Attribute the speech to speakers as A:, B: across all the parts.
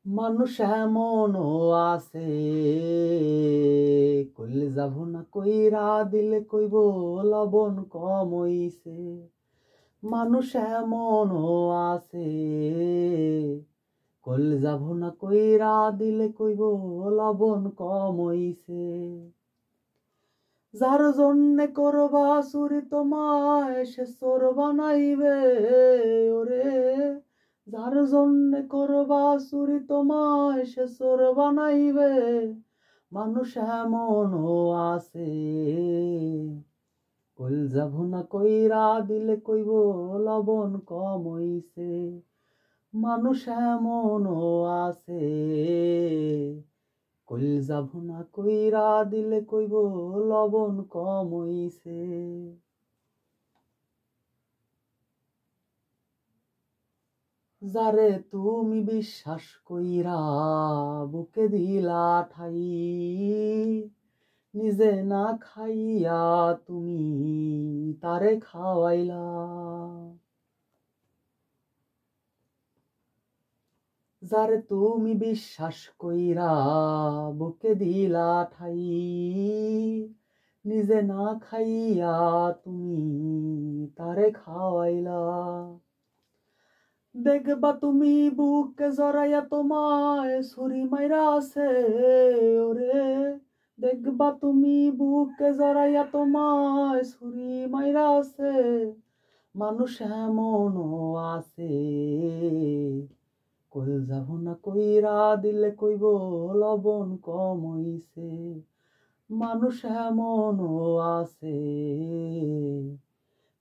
A: মানুষ এমনও আছে, কইলে যাব না কইরা দিলে কইব লবণ কম হইছে। মানুষ এমনও আছে, কইলে যাব না কইরা দিলে কইব লবণ কম হইছে। যার জন্যে করবা চুরি তোমায় সে চোর বানাইবে ওরে। যার জন্যে করবা চুরি তোমায় সে চোর বানাইবে। মানুষ এমনও আছে, কইল যাব না কইরা দিলে কইব লবণ কম হইছে। মানুষ এমনও আছে, কইল যাব না কইরা দিলে কইব লবণ কম হইছে। যারে তুমি বিশ্বাস কইরা বুকে দিলা ঠাই, নিজে না খাইয়া তুমি তারে খাওয়াইলা। যারে তুমি বিশ্বাস কইরা বুকে দিলা ঠাই, নিজে না খাইয়া তুমি তারে খাওয়াইলা। দেখবা তুমি বুকে জড়াইয়া তোমায় ছুরি মাইরা আছে ওরে। দেখবা তুমি বুকে জড়াইয়া তোমায় ছুরি মাইরা আছে। মানুষ এমনও আছে, কইল যাব না কইরা দিলে কইব লবণ কম হইছে। মানুষ এমনও আছে,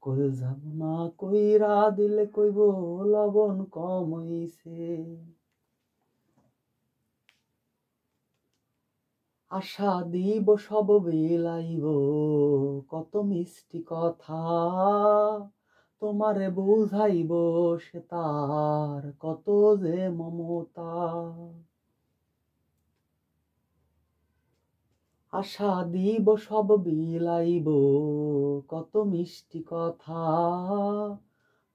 A: কইল যাব না কইরা দিলে কইব লবণ কম হইছে। আশা দিব সব বিলাইব কত মিষ্টি কথা, তোমারে বুঝাইব সে তার কত যে মমতা। আশা দিব সব বিলাইব কত মিষ্টি কথা,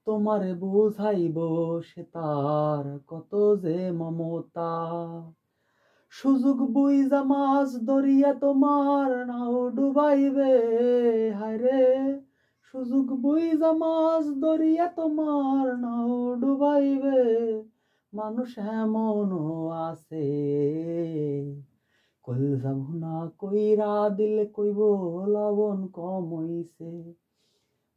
A: তোমারে বুঝাইব সে তার কত যে মমতা। সুযোগ বুইজা মাছ ধরিয়া তোমার নাও ডুবাইবে হায়রে। সুযোগ বুইজা মাছ ধরিয়া তোমার নাও ডুবাইবে। মানুষ এমনও আছে, কইল যাব না কইরা দিলে কইব লবণ কম হইছে।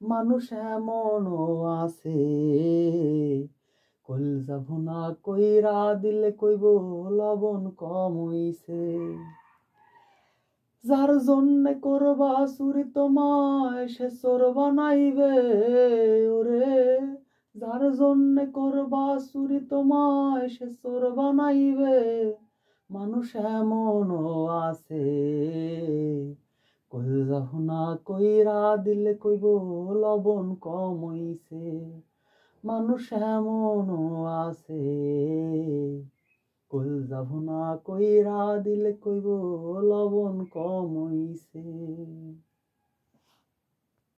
A: মানুষ এমনও আছে, কইল যাব না কইরা দিলে কইব লবণ কম হইছে। যার জন্যে করবা চুরি তোমায় সে চোর বানাইবে ওরে। যার জন্যে করবা চুরি তোমায় সে চোর বানাইবে। মানুষ এমনও আছে, কইল যাব না কইরা দিলে কইব লবণ কম হইছে। মানুষ এমনও আছে, কইল যাব না কইরা দিলে কইব লবণ কম হইছে।